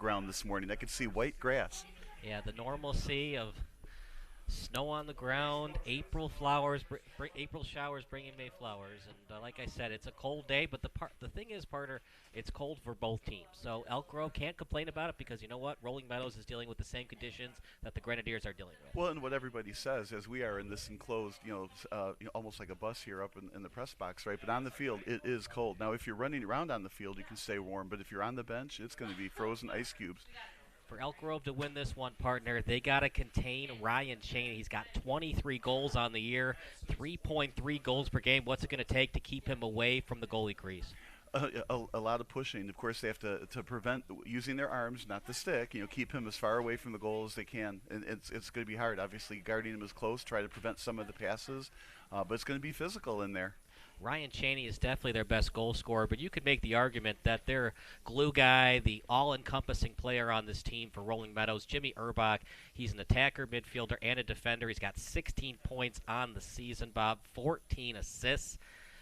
ground this morning. I could see white grass. Yeah, the normalcy of snow on the ground, April flowers, April showers bringing May flowers, and like I said, it's a cold day. But the thing is, partner, it's cold for both teams. So Elk Grove can't complain about it because you know what, Rolling Meadows is dealing with the same conditions that the Grenadiers are dealing with. Well, and what everybody says, as we are in this enclosed, almost like a bus here up in the press box, right? But on the field, it is cold. Now, if you're running around on the field, you can stay warm. But if you're on the bench, it's going to be frozen ice cubes. For Elk Grove to win this one, partner, they got to contain Ryan Cheney. He's got 23 goals on the year, 3.3 goals per game. What's it going to take to keep him away from the goalie crease? A lot of pushing. Of course, they have to prevent using their arms, not the stick. Keep him as far away from the goal as they can. And it's going to be hard. Obviously, guarding him as close, try to prevent some of the passes. But it's going to be physical in there. Ryan Cheney is definitely their best goal scorer, but you could make the argument that their glue guy, the all-encompassing player on this team for Rolling Meadows, Jimmy Urbach, he's an attacker, midfielder, and a defender. He's got 16 points on the season, Bob, 14 assists.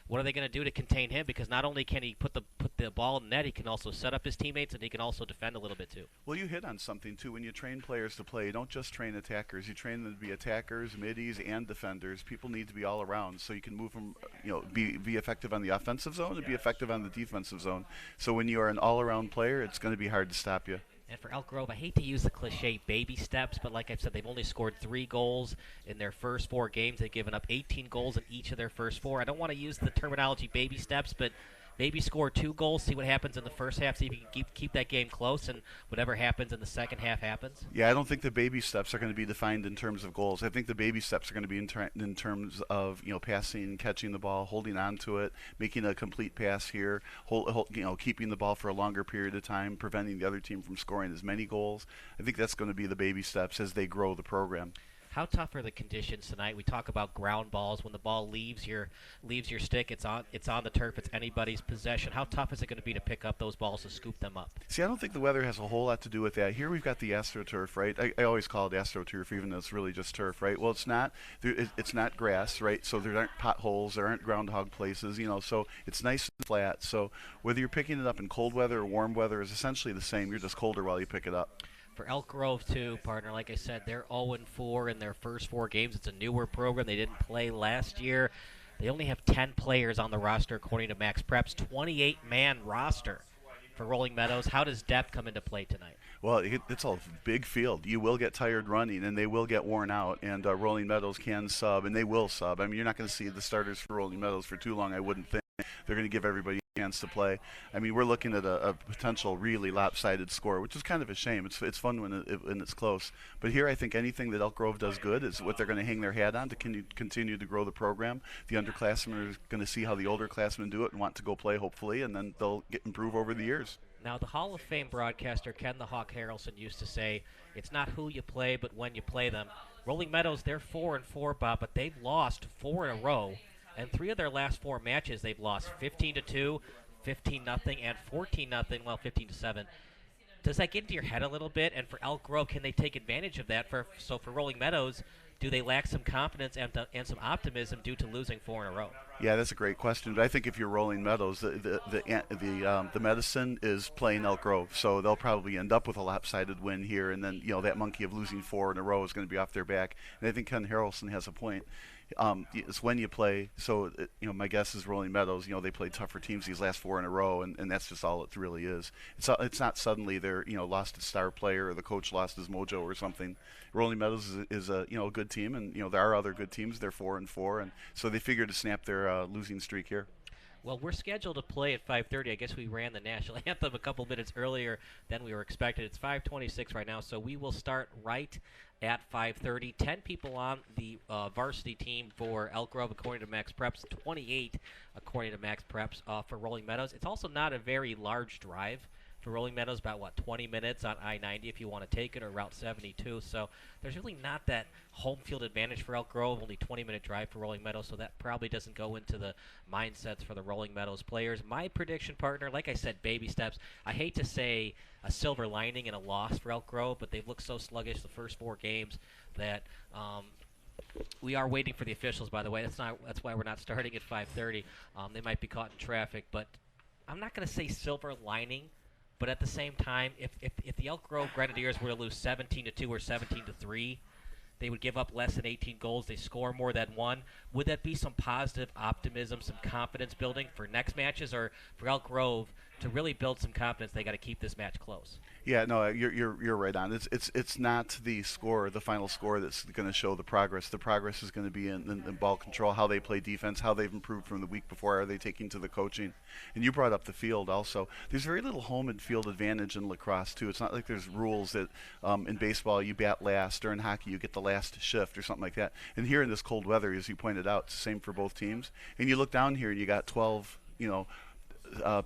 What are they going to do to contain him? Because not only can he put the ball in net, he can also set up his teammates, and he can also defend a little bit too. Well, you hit on something too. When you train players to play, you don't just train attackers. You train them to be attackers, middies, and defenders. People need to be all around, so you can move them. Be effective on the offensive zone and be effective on the defensive zone. So when you are an all-around player, it's going to be hard to stop you. And for Elk Grove, I hate to use the cliche baby steps, but like I've said, they've only scored 3 goals in their first 4 games. They've given up 18 goals in each of their first 4. I don't want to use the terminology baby steps, but maybe score 2 goals, see what happens in the first half, see if you can keep that game close, and whatever happens in the second half happens. Yeah, I don't think the baby steps are going to be defined in terms of goals. I think the baby steps are going to be in terms of passing, catching the ball, holding on to it, making a complete pass here, keeping the ball for a longer period of time, preventing the other team from scoring as many goals. I think that's going to be the baby steps as they grow the program. How tough are the conditions tonight? We talk about ground balls. When the ball leaves your stick, it's on the turf. It's anybody's possession. How tough is it going to be to pick up those balls to scoop them up? See, I don't think the weather has a whole lot to do with that. Here we've got the AstroTurf, right? I always call it AstroTurf, even though it's really just turf, right? Well, it's not. It's not grass, right? So there aren't potholes, there aren't groundhog places, So it's nice and flat. So whether you're picking it up in cold weather or warm weather is essentially the same. You're just colder while you pick it up. For Elk Grove, too, partner, like I said, they're 0-4 in their first 4 games. It's a newer program. They didn't play last year. They only have 10 players on the roster, according to Max Preps. 28-man roster for Rolling Meadows. How does depth come into play tonight? Well, it's a big field. You will get tired running, and they will get worn out. And Rolling Meadows can sub, and they will sub. I mean, you're not going to see the starters for Rolling Meadows for too long, I wouldn't think. They're going to give everybody a chance to play. I mean, we're looking at a potential really lopsided score, which is kind of a shame. It's fun when it's close. But here I think anything that Elk Grove does good is what they're going to hang their hat on to continue to grow the program. The underclassmen are going to see how the older classmen do it and want to go play, hopefully, and then they'll improve over the years. Now, the Hall of Fame broadcaster Ken the Hawk Harrelson used to say, it's not who you play, but when you play them. Rolling Meadows, they're 4-4, Bob, but they've lost 4 in a row. And 3 of their last 4 matches, they've lost 15-2, 15-0, and 14-0. Well, 15-7. Does that get into your head a little bit? And for Elk Grove, can they take advantage of that? So for Rolling Meadows, do they lack some confidence and some optimism due to losing 4 in a row? Yeah, that's a great question. But I think if you're Rolling Meadows, the medicine is playing Elk Grove, so they'll probably end up with a lopsided win here, and then that monkey of losing 4 in a row is going to be off their back. And I think Ken Harrelson has a point. It's when you play. So my guess is Rolling Meadows. They played tougher teams these last 4 in a row, and that's just all it really is. It's not suddenly they're lost a star player or the coach lost his mojo or something. Rolling Meadows is a good team, and there are other good teams. They're 4-4, and so they figured to snap their losing streak here. Well, we're scheduled to play at 5:30. I guess we ran the national anthem a couple minutes earlier than we were expected. It's 5:26 right now, so we will start right at 5:30. 10 people on the varsity team for Elk Grove, according to Max Preps. 28, according to Max Preps, for Rolling Meadows. It's also not a very large drive for Rolling Meadows, about 20 minutes on I-90 if you want to take it, or Route 72. So there's really not that home field advantage for Elk Grove, only 20-minute drive for Rolling Meadows, so that probably doesn't go into the mindsets for the Rolling Meadows players. My prediction, partner, like I said, baby steps. I hate to say a silver lining in a loss for Elk Grove, but they've looked so sluggish the first 4 games that we are waiting for the officials, by the way. That's why we're not starting at 5:30. They might be caught in traffic, but I'm not going to say silver lining But at the same time, if the Elk Grove Grenadiers were to lose 17-2 or 17-3, they would give up less than 18 goals. They score more than one. Would that be some positive optimism, some confidence building for next matches, or for Elk Grove to really build some confidence? They got to keep this match close. Yeah, no, you're right on. It's not the score, the final score, that's going to show the progress. The progress is going to be in ball control, how they play defense, how they've improved from the week before. Are they taking to the coaching? And you brought up the field also. There's very little home and field advantage in lacrosse too. It's not like there's rules that in baseball you bat last, or in hockey you get the last shift or something like that. And here in this cold weather, as you pointed out, it's the same for both teams. And you look down here and you got 12,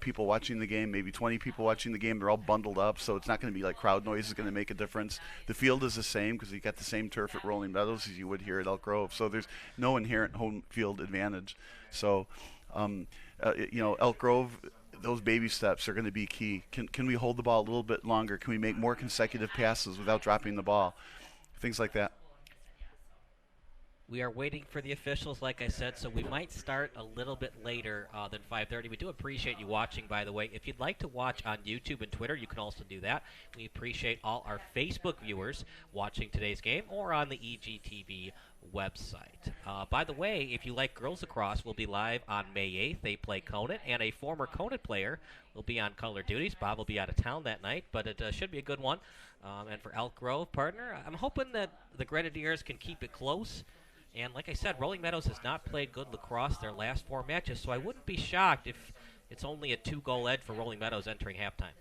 people watching the game, maybe 20 people watching the game. They're all bundled up, so it's not going to be like crowd noise is going to make a difference. The field is the same because you got the same turf at Rolling Meadows as you would here at Elk Grove, so there's no inherent home field advantage. So, Elk Grove, those baby steps are going to be key. Can we hold the ball a little bit longer? Can we make more consecutive passes without dropping the ball? Things like that. We are waiting for the officials, like I said, so we might start a little bit later than 5:30. We do appreciate you watching, by the way. If you'd like to watch on YouTube and Twitter, you can also do that. We appreciate all our Facebook viewers watching today's game or on the EGTV website. By the way, if you like girls lacrosse, we'll be live on May 8th. They play Conant, and a former Conant player will be on color duties. Bob will be out of town that night, but it should be a good one. And for Elk Grove, partner, I'm hoping that the Grenadiers can keep it close. And like I said, Rolling Meadows has not played good lacrosse their last 4 matches, so I wouldn't be shocked if it's only a 2-goal edge for Rolling Meadows entering halftime.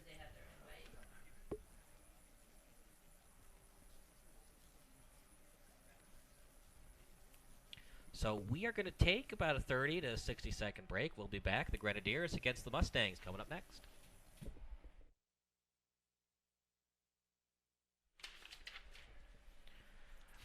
So we are going to take about a 30 to 60-second break. We'll be back. The Grenadiers against the Mustangs coming up next.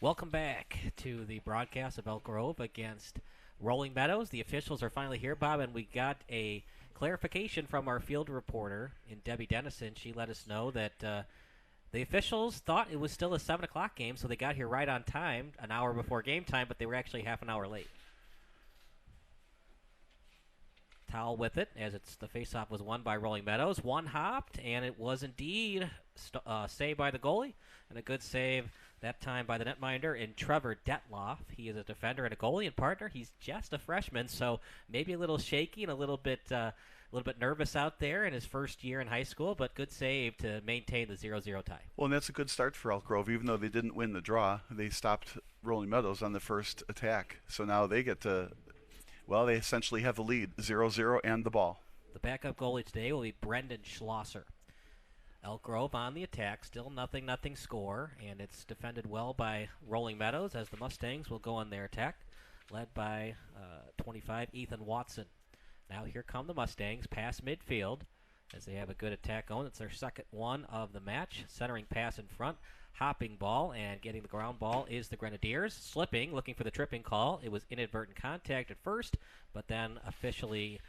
Welcome back to the broadcast of Elk Grove against Rolling Meadows. The officials are finally here, Bob, and we got a clarification from our field reporter in Debbie Dennison. She let us know that the officials thought it was still a 7 o'clock game, so they got here right on time, an hour before game time, but they were actually half an hour late. Towel with it, as the faceoff was won by Rolling Meadows. One hopped, and it was indeed saved by the goalie, and a good save that time by the netminder in Trevor Detloff. He is a defender and a goalie and partner. He's just a freshman, so maybe a little shaky and a little bit nervous out there in his first year in high school, but good save to maintain the 0-0 tie. Well, and that's a good start for Elk Grove. Even though they didn't win the draw, they stopped Rolling Meadows on the first attack. So now they get to, they essentially have the lead, 0-0 and the ball. The backup goalie today will be Brendan Schlosser. Elk Grove on the attack, still 0-0 score, and it's defended well by Rolling Meadows as the Mustangs will go on their attack, led by 25 Ethan Watson. Now here come the Mustangs past midfield as they have a good attack going. It's their second one of the match. Centering pass in front, hopping ball, and getting the ground ball is the Grenadiers. Slipping, looking for the tripping call. It was inadvertent contact at first, but then officially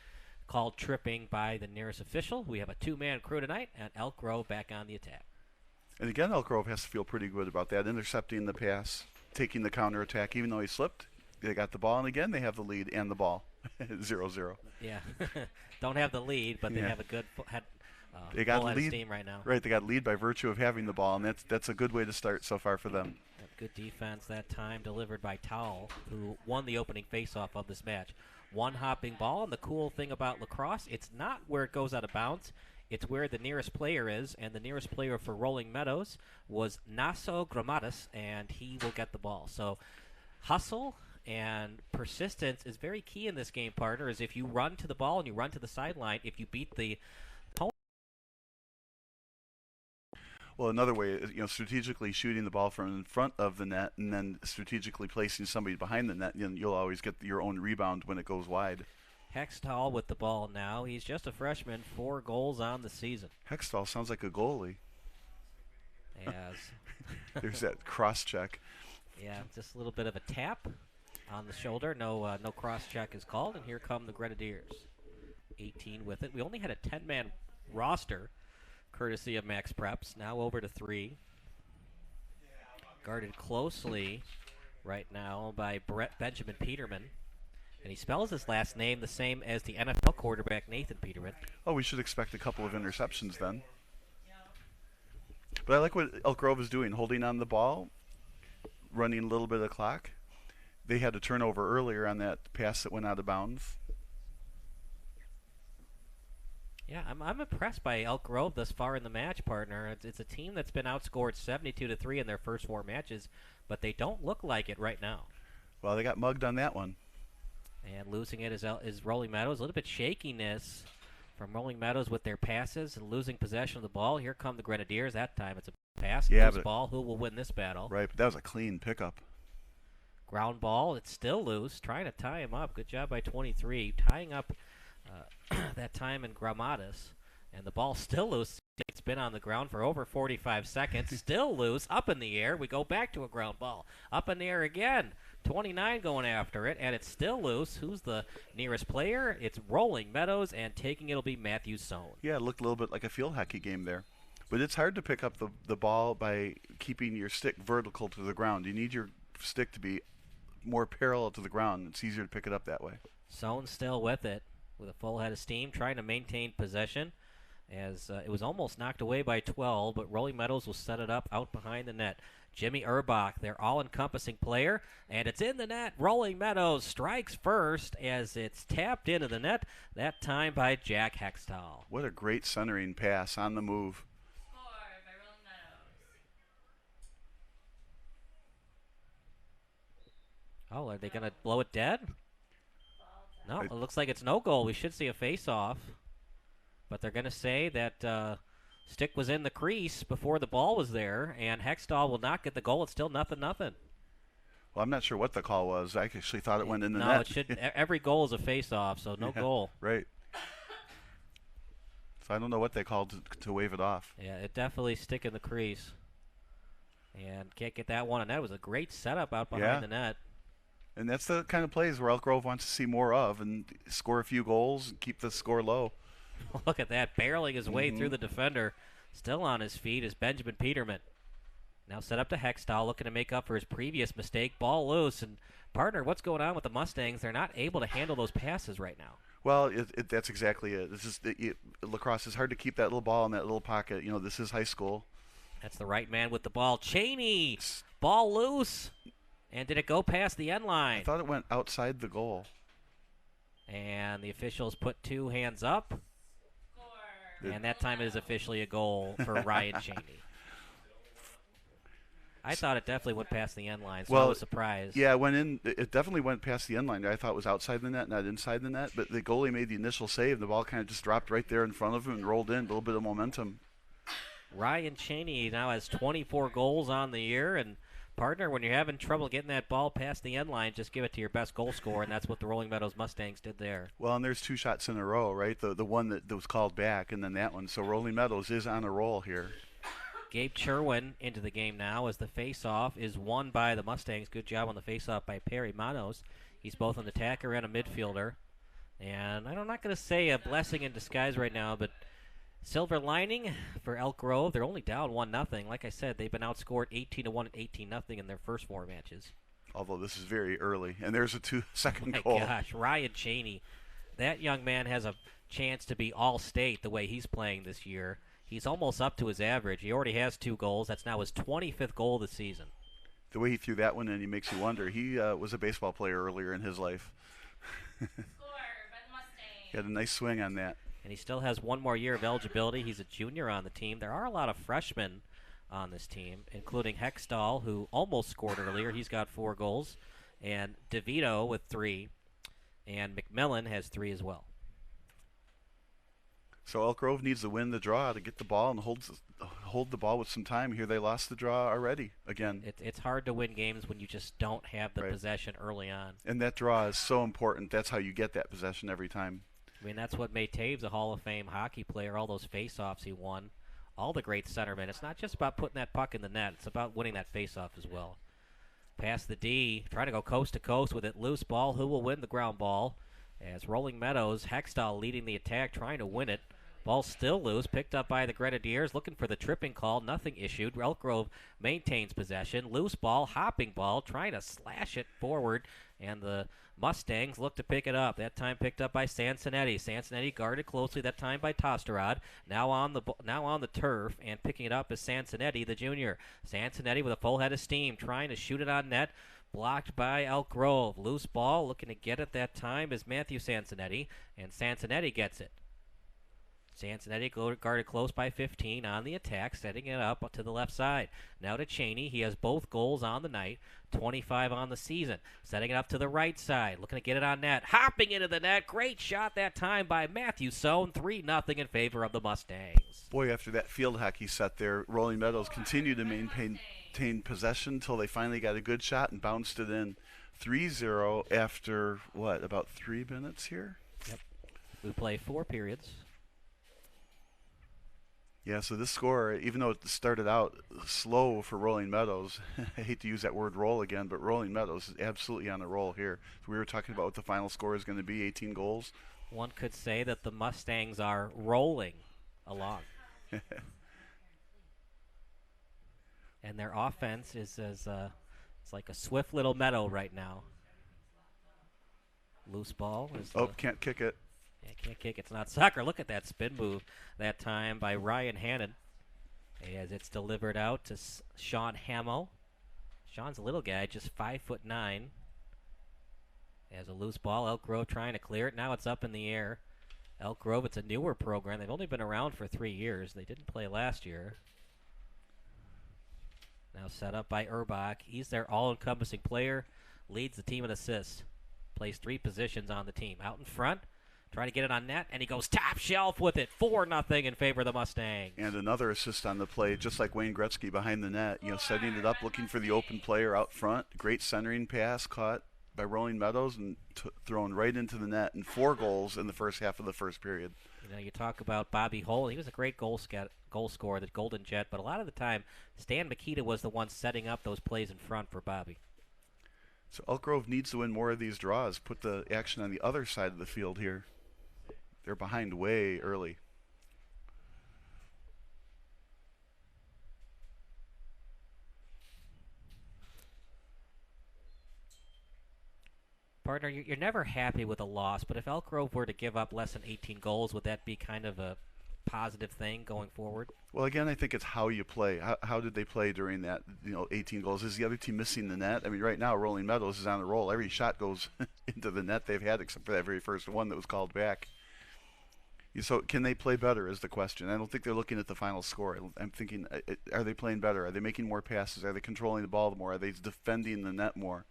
called tripping by the nearest official. We have a 2-man crew tonight, and Elk Grove back on the attack. And again, Elk Grove has to feel pretty good about that, intercepting the pass, taking the counterattack. Even though he slipped, they got the ball, and again, they have the lead and the ball, 0-0. Yeah, don't have the lead, but they have a good they got full head lead of steam right now. Right, they got lead by virtue of having the ball, and that's a good way to start so far for them. Good defense that time, delivered by Towle, who won the opening faceoff of this match. One hopping ball, and the cool thing about lacrosse, it's not where it goes out of bounds. It's where the nearest player is, and the nearest player for Rolling Meadows was Naso Gramatis, and he will get the ball. So hustle and persistence is very key in this game, partner, is if you run to the ball and you run to the sideline, if you beat the opponent. Well, another way is, strategically shooting the ball from in front of the net and then strategically placing somebody behind the net, you'll always get your own rebound when it goes wide. Hextall with the ball now. He's just a freshman, 4 goals on the season. Hextall sounds like a goalie. As there's that cross check. Yeah, just a little bit of a tap on the shoulder. No cross check is called, and here come the Grenadiers. 18 with it. We only had a 10-man roster, courtesy of Max Preps. Now over to 3. Guarded closely right now by Benjamin Peterman. And he spells his last name the same as the NFL quarterback Nathan Peterman. Oh, we should expect a couple of interceptions then. But I like what Elk Grove is doing, holding on the ball, running a little bit of the clock. They had a turnover earlier on that pass that went out of bounds. Yeah, I'm impressed by Elk Grove thus far in the match, partner. It's a team that's been outscored 72-3 in their first 4 matches, but they don't look like it right now. Well, they got mugged on that one. And losing it is Rolling Meadows. A little bit shakiness from Rolling Meadows with their passes and losing possession of the ball. Here come the Grenadiers. That time it's a pass, loose ball. Who will win this battle? Right, but that was a clean pickup. Ground ball. It's still loose. Trying to tie him up. Good job by 23. Tying up that time in Gramadas. And the ball still loose. It's been on the ground for over 45 seconds. Still loose. Up in the air. We go back to a ground ball. Up in the air again. 29 going after it, and it's still loose. Who's the nearest player? It's Rolling Meadows, and taking it will be Matthew Sohn. Yeah, it looked a little bit like a field hockey game there. But it's hard to pick up the ball by keeping your stick vertical to the ground. You need your stick to be more parallel to the ground. It's easier to pick it up that way. Sohn still with it, with a full head of steam, trying to maintain possession, as it was almost knocked away by 12, but Rolling Meadows will set it up out behind the net. Jimmy Urbach, their all-encompassing player, and it's in the net. Rolling Meadows strikes first as it's tapped into the net, that time by Jack Hextall. What a great centering pass on the move. Scored by Rolling Meadows. Oh, are they going to blow it dead? No, it looks like it's no goal. We should see a face-off, but they're going to say that stick was in the crease before the ball was there, and Hextall will not get the goal. It's still 0-0. Well, I'm not sure what the call was. I actually thought it went in the net. No, it should. Every goal is a face-off, so no goal. Right. So I don't know what they called to wave it off. Yeah, it definitely stick in the crease. And can't get that one. And that was a great setup out behind the net. And that's the kind of plays where Elk Grove wants to see more of and score a few goals and keep the score low. Look at that, barreling his way through the defender. Still on his feet is Benjamin Peterman. Now set up to Hextall, looking to make up for his previous mistake. Ball loose. And, partner, what's going on with the Mustangs? They're not able to handle those passes right now. Well, that's exactly it. Lacrosse is hard to keep that little ball in that little pocket. You know, this is high school. That's the right man with the ball. Cheney, ball loose. And did it go past the end line? I thought it went outside the goal. And the officials put 2 hands up. And that time it is officially a goal for Ryan Cheney. I thought it definitely went past the end line, so I was surprised. Yeah, it definitely went past the end line. I thought it was outside the net, not inside the net. But the goalie made the initial save, and the ball kind of just dropped right there in front of him and rolled in. A little bit of momentum. Ryan Cheney now has 24 goals on the year, and partner, when you're having trouble getting that ball past the end line, just give it to your best goal scorer, and that's what the Rolling Meadows Mustangs did there. Well, and there's 2 shots in a row, right? The one that was called back, and then that one. So Rolling Meadows is on a roll here. Gabe Cherwin into the game now as the face-off is won by the Mustangs. Good job on the face-off by Perry Manos. He's both an attacker and a midfielder. And I'm not going to say a blessing in disguise right now, but silver lining for Elk Grove, they're only down 1-0. Like I said, they've been outscored 18-1 and 18-0 in their first 4 matches. Although this is very early, and there's a 2-second goal. goal. My gosh, Ryan Cheney. That young man has a chance to be all-state the way he's playing this year. He's almost up to his average. He already has 2 goals. That's now his 25th goal this season. The way he threw that one in, he makes you wonder. He was a baseball player earlier in his life. Scored by the Mustangs. He had a nice swing on that. And he still has 1 more year of eligibility. He's a junior on the team. There are a lot of freshmen on this team, including Hextall, who almost scored earlier. He's got 4 goals. And DeVito with 3. And McMillan has 3 as well. So Elk Grove needs to win the draw to get the ball and hold the ball with some time. Here they lost the draw already again. It's hard to win games when you just don't have the possession early on. And that draw is so important. That's how you get that possession every time. I mean, that's what made Taves a Hall of Fame hockey player, all those face-offs he won, all the great centermen. It's not just about putting that puck in the net. It's about winning that face-off as well. Past the D, trying to go coast to coast with it. Loose ball. Who will win the ground ball? As Rolling Meadows, Hextall leading the attack, trying to win it. Ball still loose, picked up by the Grenadiers, looking for the tripping call, nothing issued. Elk Grove maintains possession. Loose ball, hopping ball, trying to slash it forward, and the Mustangs look to pick it up. That time picked up by Sansonetti. Sansonetti guarded closely, that time by Tosterod. Now on the turf, and picking it up is Sansonetti, the junior. Sansonetti with a full head of steam, trying to shoot it on net. Blocked by Elk Grove. Loose ball, looking to get it that time is Matthew Sansonetti, and Sansonetti gets it. Sansonetti guarded close by 15 on the attack, setting it up to the left side. Now to Cheney. He has both goals on the night, 25 on the season. Setting it up to the right side, looking to get it on net. Hopping into the net. Great shot that time by Matthew Sohn. 3-0 in favor of the Mustangs. Boy, after that field hockey set there, Rolling Meadows continued to maintain possession until they finally got a good shot and bounced it in 3-0 after, about 3 minutes here? Yep. We play 4 periods. Yeah, so this score, even though it started out slow for Rolling Meadows, I hate to use that word roll again, but Rolling Meadows is absolutely on a roll here. So we were talking about what the final score is going to be, 18 goals. One could say that the Mustangs are rolling along. And their offense is it's like a swift little meadow right now. Loose ball. Can't kick it. Yeah, can't kick. It's not soccer. Look at that spin move that time by Ryan Hannon as it's delivered out to Sean Hamill. Sean's a little guy, just 5'9". As a loose ball, Elk Grove trying to clear it. Now it's up in the air. Elk Grove, it's a newer program. They've only been around for 3 years. They didn't play last year. Now set up by Urbach. He's their all-encompassing player. Leads the team in assists. Plays 3 positions on the team. Out in front. Trying to get it on net, and he goes top shelf with it. 4-0 in favor of the Mustangs. And another assist on the play, just like Wayne Gretzky behind the net. Setting it up, looking for the open player out front. Great centering pass caught by Rolling Meadows and thrown right into the net. And 4 goals in the first half of the first period. You talk about Bobby Hull. He was a great goal scorer, the Golden Jet. But a lot of the time, Stan Makita was the one setting up those plays in front for Bobby. So Elk Grove needs to win more of these draws. Put the action on the other side of the field here. They're behind way early. Partner, you're never happy with a loss, but if Elk Grove were to give up less than 18 goals, would that be kind of a positive thing going forward? Well, again, I think it's how you play. How did they play during that 18 goals? Is the other team missing the net? I mean, right now, Rolling Meadows is on a roll. Every shot goes into the net they've had, except for that very first one that was called back. So can they play better is the question. I don't think they're looking at the final score. I'm thinking, are they playing better? Are they making more passes? Are they controlling the ball more? Are they defending the net more?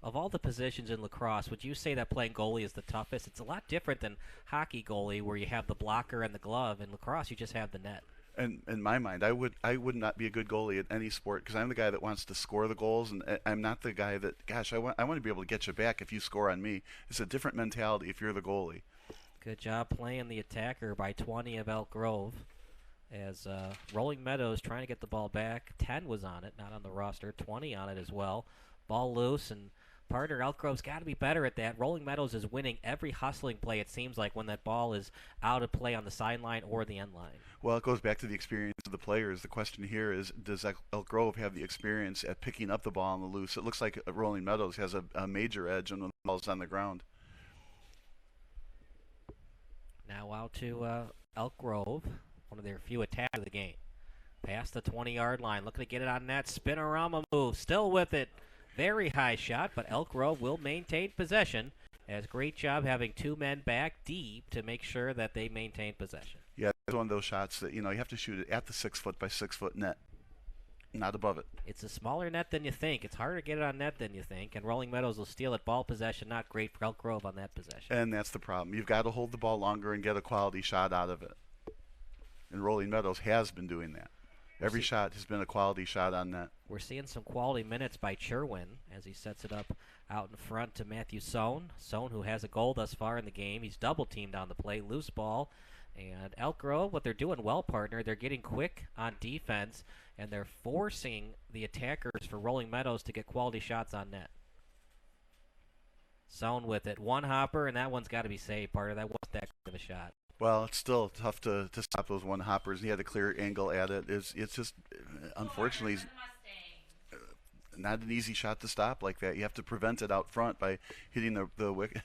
Of all the positions in lacrosse, would you say that playing goalie is the toughest? It's a lot different than hockey goalie where you have the blocker and the glove. In lacrosse, you just have the net. And in my mind, I would not be a good goalie at any sport because I'm the guy that wants to score the goals, and I'm not the guy that, gosh, I want to be able to get you back if you score on me. It's a different mentality if you're the goalie. Good job playing the attacker by 20 of Elk Grove. As Rolling Meadows trying to get the ball back. 10 was on it, not on the roster. 20 on it as well. Ball loose, and partner Elk Grove's got to be better at that. Rolling Meadows is winning every hustling play, it seems like, when that ball is out of play on the sideline or the end line. Well, it goes back to the experience of the players. The question here is, does Elk Grove have the experience at picking up the ball on the loose? It looks like Rolling Meadows has a major edge when the ball's on the ground. Now out to Elk Grove, one of their few attacks of the game. Past the 20-yard line, looking to get it on net. Spinorama move, still with it. Very high shot, but Elk Grove will maintain possession. Has great job having 2 men back deep to make sure that they maintain possession. Yeah, it's one of those shots that, you have to shoot it at the 6 foot by 6 foot net, not above it. It's a smaller net than you think. It's harder to get it on net than you think, and Rolling Meadows will steal it. Ball possession, not great for Elk Grove on that possession. And that's the problem. You've got to hold the ball longer and get a quality shot out of it. And Rolling Meadows has been doing that. Every shot has been a quality shot on net. We're seeing some quality minutes by Cherwin as he sets it up out in front to Matthew Sohn. Sohn, who has a goal thus far in the game. He's double-teamed on the play. Loose ball. And Elk Grove, what they're doing well, partner, they're getting quick on defense, and they're forcing the attackers for Rolling Meadows to get quality shots on net. Sohn with it. One hopper, and that one's got to be saved, partner. That wasn't that good of a shot. Well, it's still tough to stop those one hoppers. He had a clear angle at it. It's just Score unfortunately by the Mustangs. not an easy shot to stop like that. You have to prevent it out front by hitting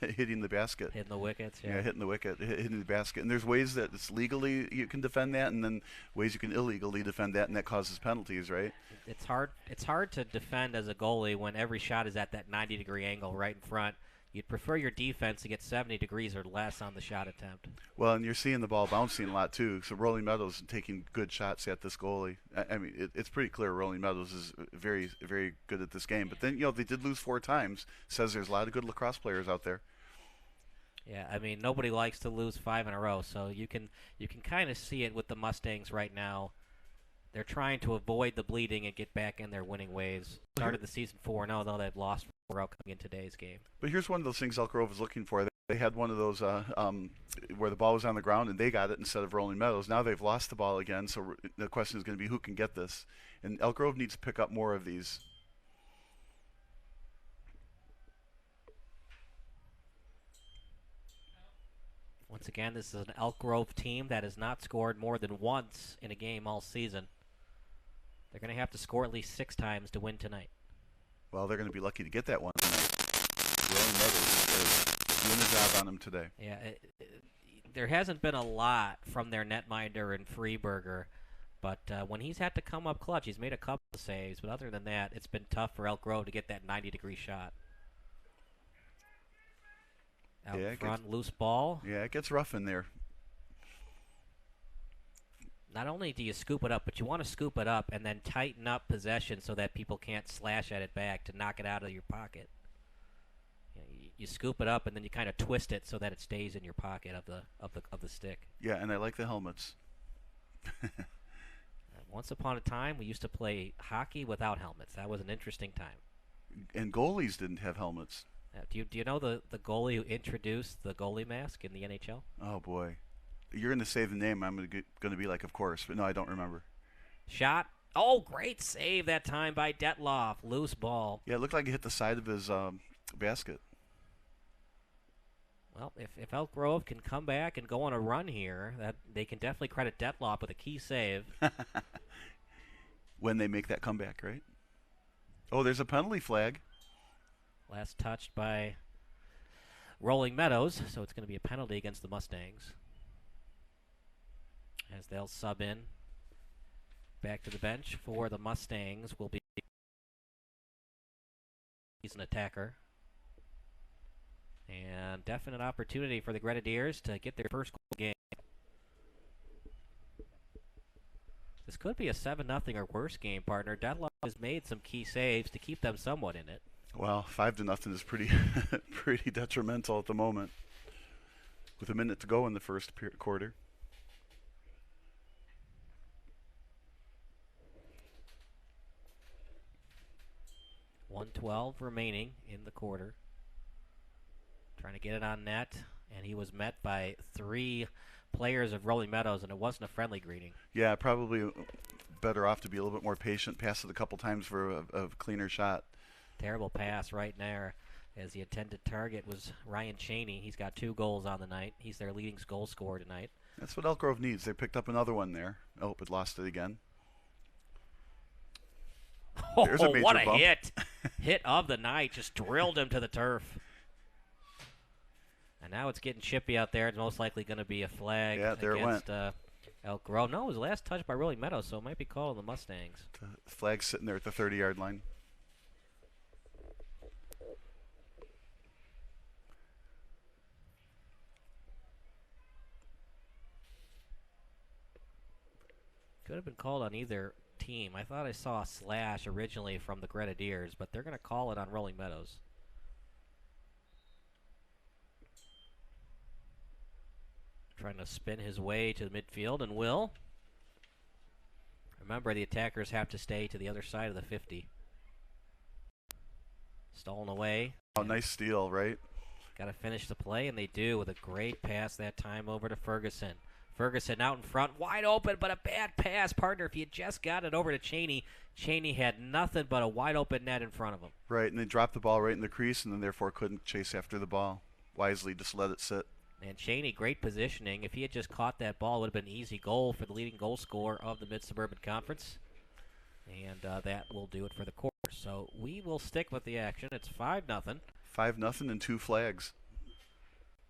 hitting the basket. Hitting the wickets, Yeah, hitting the wicket, hitting the basket. And there's ways that it's legally you can defend that, and then ways you can illegally defend that, and that causes penalties, right? It's hard. It's hard to defend as a goalie when every shot is at that 90-degree angle right in front. You'd prefer your defense to get 70 degrees or less on the shot attempt. Well, and you're seeing the ball bouncing a lot too. So Rolling Meadows taking good shots at this goalie. I mean, it's pretty clear Rolling Meadows is very, very good at this game. But then they did lose 4 times. Says there's a lot of good lacrosse players out there. Yeah, I mean nobody likes to lose 5 in a row, so you can kind of see it with the Mustangs right now. They're trying to avoid the bleeding and get back in their winning ways. Started the season 4-0, though they've lost 4 out coming in today's game. But here's one of those things Elk Grove is looking for. They had one of those where the ball was on the ground and they got it instead of Rolling Meadows. Now they've lost the ball again, so the question is going to be who can get this. And Elk Grove needs to pick up more of these. Once again, this is an Elk Grove team that has not scored more than once in a game all season. They're going to have to score at least 6 times to win tonight. Well, they're going to be lucky to get that one tonight. Rolling Meadows is doing the job on them today. Yeah, there hasn't been a lot from their netminder and Freeberger, but when he's had to come up clutch, he's made a couple of saves. But other than that, it's been tough for Elk Grove to get that 90-degree shot. Out front, loose ball. Yeah, it gets rough in there. Not only do you scoop it up, but you want to scoop it up and then tighten up possession so that people can't slash at it back to knock it out of your pocket. You scoop it up and then you kind of twist it so that it stays in your pocket of the stick. Yeah, and I like the helmets. Once upon a time, we used to play hockey without helmets. That was an interesting time. And goalies didn't have helmets. Do you know the goalie who introduced the goalie mask in the NHL? Oh boy, you're going to say the name. I'm going to be like, of course, but no, I don't remember. Shot. Oh, great save that time by Detloff. Loose ball. Yeah, it looked like it hit the side of his basket. Well, if Elk Grove can come back and go on a run here, that they can definitely credit Detloff with a key save. When they make that comeback, right? Oh, there's a penalty flag. Last touched by Rolling Meadows, so it's going to be a penalty against the Mustangs. As they'll sub in. Back to the bench for the Mustangs will be. He's an attacker. And definite opportunity for the Grenadiers to get their first goal game. This could be a 7-0 or worse game, partner. Detloff has made some key saves to keep them somewhat in it. Well, 5-0 is pretty pretty detrimental at the moment. With a minute to go in the first quarter. .112 remaining in the quarter. Trying to get it on net, and he was met by 3 players of Rolling Meadows, and it wasn't a friendly greeting. Yeah, probably better off to be a little bit more patient, pass it a couple times for a cleaner shot. Terrible pass right there, as the intended target was Ryan Cheney. He's got 2 goals on the night. He's their leading goal scorer tonight. That's what Elk Grove needs. They picked up another one there. Oh, but lost it again. Oh, There's a major what a bump. hit. Hit of the night. Just drilled him to the turf. And now it's getting chippy out there. It's most likely going to be a flag there against it went. Elk Grove. No, it was last touched by Rolling Meadows, so it might be called on the Mustangs. The flag's sitting there at the 30-yard line. Could have been called on either team. I thought I saw a slash originally from the Grenadiers, but they're going to call it on Rolling Meadows. Trying to spin his way to the midfield, and will. Remember, the attackers have to stay to the other side of the 50. Stolen away. Oh, nice steal, right? Got to finish the play, and they do with a great pass that time over to Ferguson. Ferguson out in front, wide open, but a bad pass, partner. If you just got it over to Cheney, Cheney had nothing but a wide open net in front of him. Right, and they dropped the ball right in the crease, and then therefore couldn't chase after the ball. Wisely just let it sit. And Cheney, great positioning. If he had just caught that ball, it would have been an easy goal for the leading goal scorer of the Mid-Suburban Conference. And that will do it for the quarter. So we will stick with the action. It's 5-0. 5-0 and 2 flags.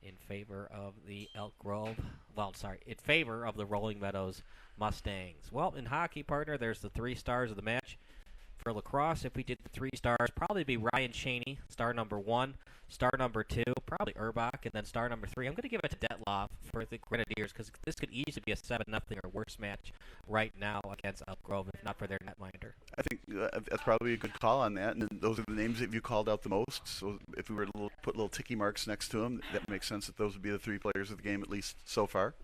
In favor of the Elk Grove, in favor of the Rolling Meadows Mustangs. Well, in hockey, partner, there's the 3 stars of the match. For lacrosse, if we did the 3 stars, probably be Ryan Cheney, star number 1, star number 2, probably Urbach, and then star number 3. I'm going to give it to Detloff for the Grenadiers because this could easily be a 7-0 or worse match right now against Elk Grove, if not for their netminder. I think that's probably a good call on that, and those are the names that you called out the most. So if we were to put little ticky marks next to them, that makes sense that those would be the 3 players of the game, at least so far.